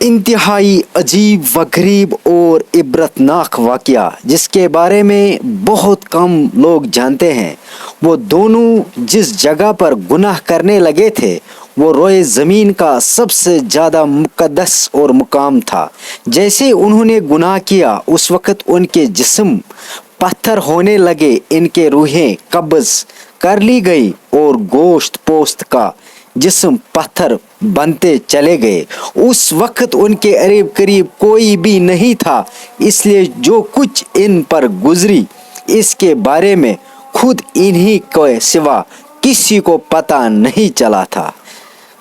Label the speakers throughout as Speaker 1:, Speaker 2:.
Speaker 1: انتہائی عجیب و غریب اور عبرتناک واقعہ جس کے بارے میں بہت کم لوگ جانتے ہیں۔ وہ دونوں جس جگہ پر گناہ کرنے لگے تھے وہ روئے زمین کا سب سے زیادہ مقدس اور مقام تھا۔ جیسے انہوں نے گناہ کیا اس وقت ان کے جسم پتھر ہونے لگے، ان کے روحیں قبض کر لی گئی اور گوشت پوست کا جسم پتھر بنتے چلے گئے۔ اس وقت ان کے قریب کوئی بھی نہیں تھا، اس لیے جو کچھ ان پر گزری اس کے بارے میں خود انہی کے سوا کسی کو پتہ نہیں چلا تھا۔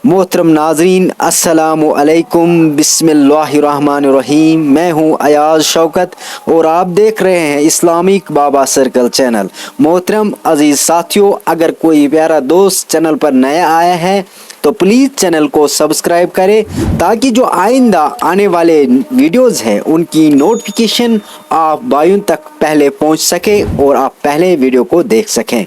Speaker 1: محترم ناظرین السلام علیکم، بسم اللہ الرحمن الرحیم۔ میں ہوں ایاز شوکت اور آپ دیکھ رہے ہیں اسلامک بابا سرکل چینل۔ محترم عزیز ساتھیوں، اگر کوئی پیارا دوست چینل پر نیا آیا ہے تو پلیز چینل کو سبسکرائب کریں تاکہ جو آئندہ آنے والے ویڈیوز ہیں ان کی نوٹیفیکیشن آپ بھائیوں تک پہلے پہنچ سکے اور آپ پہلے ویڈیو کو دیکھ سکیں۔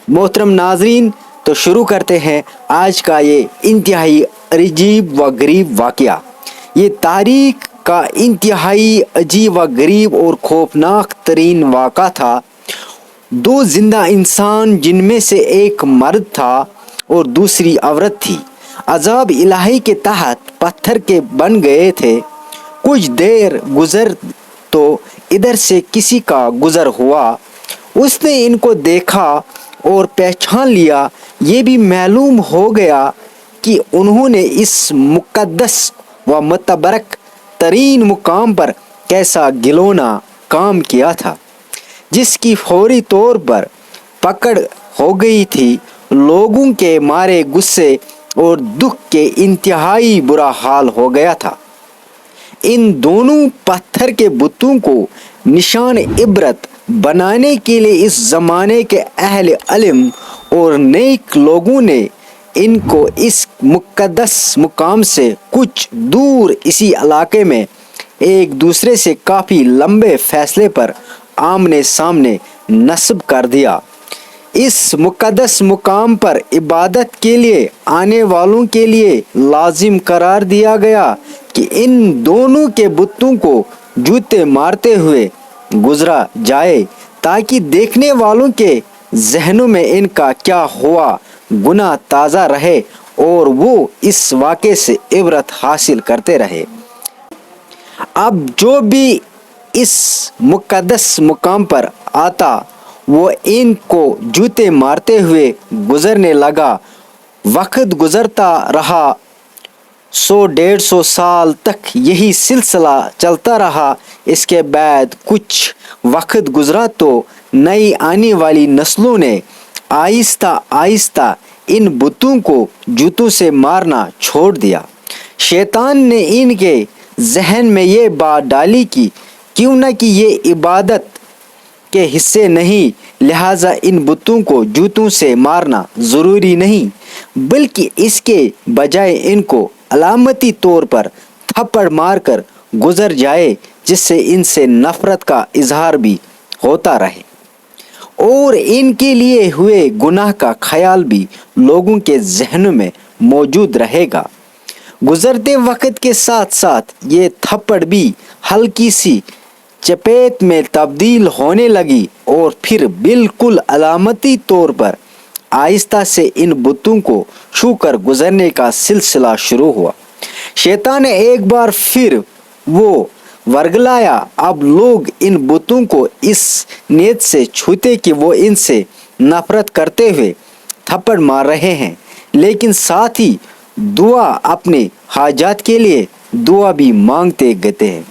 Speaker 1: محترم ناظرین، تو شروع کرتے ہیں آج کا یہ انتہائی عجیب و غریب واقعہ۔ یہ تاریخ کا انتہائی عجیب و غریب اور خوفناک ترین واقعہ تھا۔ دو زندہ انسان جن میں سے ایک مرد تھا اور دوسری عورت تھی، عذاب الہی کے تحت پتھر کے بن گئے تھے۔ کچھ دیر گزر تو ادھر سے کسی کا گزر ہوا، اس نے ان کو دیکھا اور پہچان لیا۔ یہ بھی معلوم ہو گیا کہ انہوں نے اس مقدس و متبرک ترین مقام پر کیسا گھناؤنا کام کیا تھا جس کی فوری طور پر پکڑ ہو گئی تھی۔ لوگوں کے مارے غصے اور دکھ کے انتہائی برا حال ہو گیا تھا۔ ان دونوں پتھر کے بتوں کو نشان عبرت بنانے کے لیے اس زمانے کے اہل علم اور نیک لوگوں نے ان کو اس مقدس مقام سے کچھ دور اسی علاقے میں ایک دوسرے سے کافی لمبے فاصلے پر آمنے سامنے نصب کر دیا۔ اس مقدس مقام پر عبادت کے لیے آنے والوں کے لیے لازم قرار دیا گیا کہ ان دونوں کے بتوں کو جوتے مارتے ہوئے گزرا جائے تاکہ دیکھنے والوں کے ذہنوں میں ان کا کیا ہوا گناہ تازہ رہے اور وہ اس واقعے سے عبرت حاصل کرتے رہے۔ اب جو بھی اس مقدس مقام پر آتا وہ ان کو جوتے مارتے ہوئے گزرنے لگا۔ وقت گزرتا رہا، 100-150 سال تک یہی سلسلہ چلتا رہا۔ اس کے بعد کچھ وقت گزرا تو نئی آنے والی نسلوں نے آہستہ آہستہ ان بتوں کو جوتوں سے مارنا چھوڑ دیا۔ شیطان نے ان کے ذہن میں یہ بات ڈالی کہ کیوں نہ کہ یہ عبادت کے حصے نہیں، لہٰذا ان بتوں کو جوتوں سے مارنا ضروری نہیں، بلکہ اس کے بجائے ان کو علامتی طور پر تھپڑ مار کر گزر جائے جس سے ان سے نفرت کا اظہار بھی ہوتا رہے اور ان کے لیے ہوئے گناہ کا خیال بھی لوگوں کے ذہنوں میں موجود رہے گا۔ گزرتے وقت کے ساتھ ساتھ یہ تھپڑ بھی ہلکی سی چپیٹ میں تبدیل ہونے لگی اور پھر بالکل علامتی طور پر آہستہ سے ان بتوں کو چھو کر گزرنے کا سلسلہ شروع ہوا۔ شیطان نے ایک بار پھر وہ ورگلایا۔ اب لوگ ان بتوں کو اس نیت سے چھوتے کہ وہ ان سے نفرت کرتے ہوئے تھپڑ مار رہے ہیں، لیکن ساتھ ہی دعا اپنے حاجات کے لیے دعا بھی مانگتے گئے ہیں۔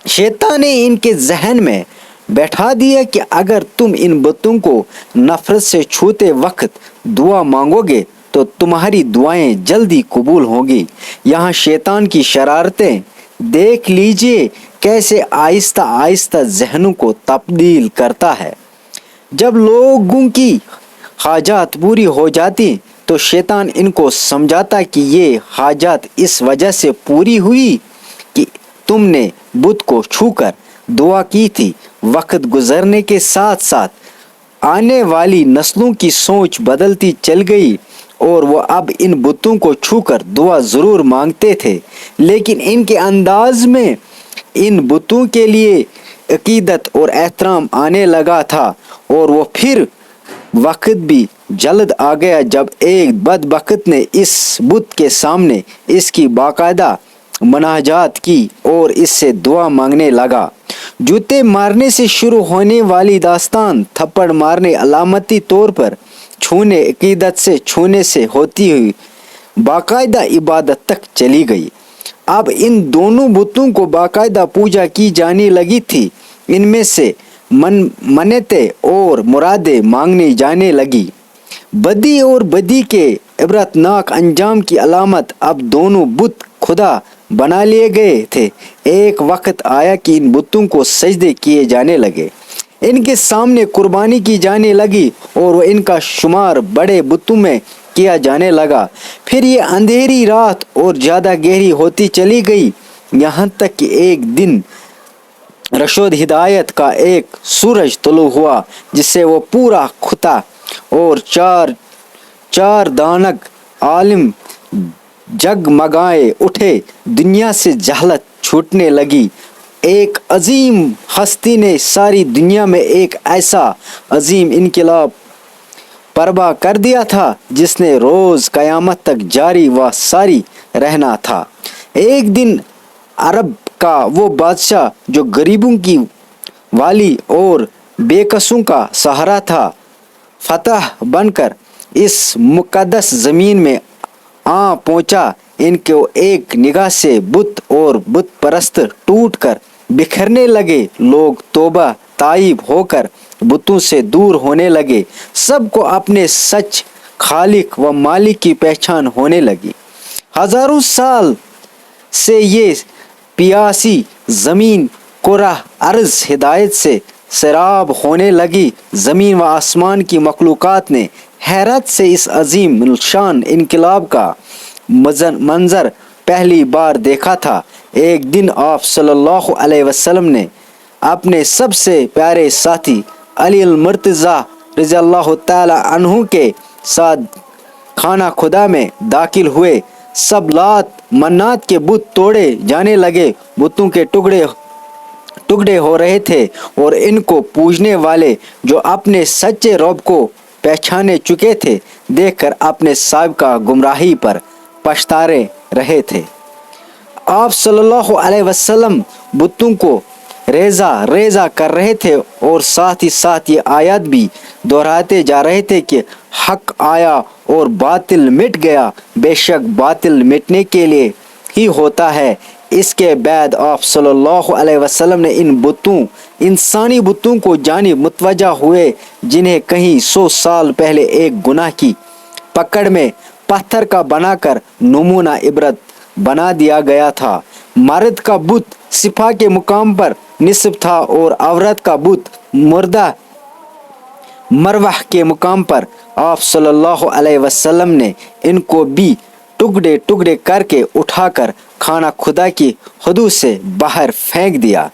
Speaker 1: شیطان نے ان کے ذہن میں بیٹھا دیا کہ اگر تم ان بتوں کو نفرت سے چھوتے وقت دعا مانگو گے تو تمہاری دعائیں جلدی قبول ہوں گی۔ یہاں شیطان کی شرارتیں دیکھ لیجئے کیسے آہستہ آہستہ ذہنوں کو تبدیل کرتا ہے۔ جب لوگوں کی حاجات پوری ہو جاتی تو شیطان ان کو سمجھاتا کہ یہ حاجات اس وجہ سے پوری ہوئی کہ تم نے بت کو چھو کر دعا کی تھی۔ وقت گزرنے کے ساتھ ساتھ آنے والی نسلوں کی سوچ بدلتی چل گئی اور وہ اب ان بتوں کو چھو کر دعا ضرور مانگتے تھے، لیکن ان کے انداز میں ان بتوں کے لیے عقیدت اور احترام آنے لگا تھا، اور وہ پھر وقت بھی جلد آ گیا جب ایک بدبخت نے اس بت کے سامنے اس کی باقاعدہ مناجات کی اور اس سے دعا مانگنے لگا۔ جوتے مارنے سے شروع ہونے والی داستان تھپڑ مارنے، علامتی طور پر چھونے، عقیدت سے چھونے سے ہوتی ہوئی باقاعدہ عبادت تک چلی گئی۔ اب ان دونوں بتوں کو باقاعدہ پوجا کی جانے لگی تھی، ان میں سے منتیں اور مرادیں مانگنے جانے لگی۔ بدی اور بدی کے عبرتناک انجام کی علامت اب دونوں بت خدا بنا لیے گئے تھے۔ ایک وقت آیا کہ ان بتوں کو سجدے کیے جانے لگے، ان کے سامنے قربانی کی جانے لگی اور ان کا شمار بڑے بتوں میں کیا جانے لگا۔ پھر یہ اندھیری رات اور زیادہ گہری ہوتی چلی گئی، یہاں تک کہ ایک دن رشد ہدایت کا ایک سورج طلوع ہوا جس سے وہ پورا کھتا اور چار دانک عالم جگمگائے اٹھے۔ دنیا سے جہالت چھوٹنے لگی۔ ایک عظیم ہستی نے ساری دنیا میں ایک ایسا عظیم انقلاب برپا کر دیا تھا جس نے روز قیامت تک جاری و ساری رہنا تھا۔ ایک دن عرب کا وہ بادشاہ جو غریبوں کی والی اور بے کسوں کا سہارا تھا، فتح بن کر اس مقدس زمین میں آ پہنچا۔ ان کو ایک نگاہ سے بت اور بت پرست ٹوٹ کر بکھرنے لگے۔ لوگ توبہ طائب ہو کر بتوں سے دور ہونے لگے۔ سب کو اپنے سچ خالق و مالک کی پہچان ہونے لگی۔ ہزاروں سال سے یہ پیاسی زمین کرہ ارض ہدایت سے سیراب ہونے لگی۔ زمین و آسمان کی مخلوقات نے حیرت سے اس عظیم الشان انقلاب کا منظر پہلی بار دیکھا تھا۔ ایک دن آپ صلی اللہ علیہ وسلم نے اپنے سب سے پیارے ساتھی علی المرتضیٰ رضی اللہ تعالی عنہ کے ساتھ خانہ خدا میں داخل ہوئے۔ سب لات منات کے بت توڑے جانے لگے، بتوں کے ٹکڑے ہو رہے تھے اور ان کو پوجنے والے جو اپنے سچے رب کو پہچانے چکے تھے دیکھ کر اپنے سابقہ گمراہی پر پچھتا رہے تھے۔ آپ صلی اللہ علیہ وسلم بتوں کو ریزہ کر رہے تھے اور ساتھ ہی ساتھ یہ آیات بھی دہراتے جا رہے تھے کہ حق آیا اور باطل مٹ گیا، بے شک باطل مٹنے کے لیے ہی ہوتا ہے۔ اس کے بعد آپ صلی اللہ علیہ وسلم نے ان انسانی بتوں کو جانب متوجہ ہوئے جنہیں کہیں 100 سال پہلے ایک گناہ کی پکڑ میں پتھر کا بنا کر نمونہ عبرت بنا دیا گیا تھا۔ مرد کا بت صفا کے مقام پر نصب تھا اور عورت کا بت مردہ مروہ کے مقام پر۔ آپ صلی اللہ علیہ وسلم نے ان کو بھی ٹکڑے کر کے اٹھا کر خانہ خدا کی حدود سے باہر پھینک دیا۔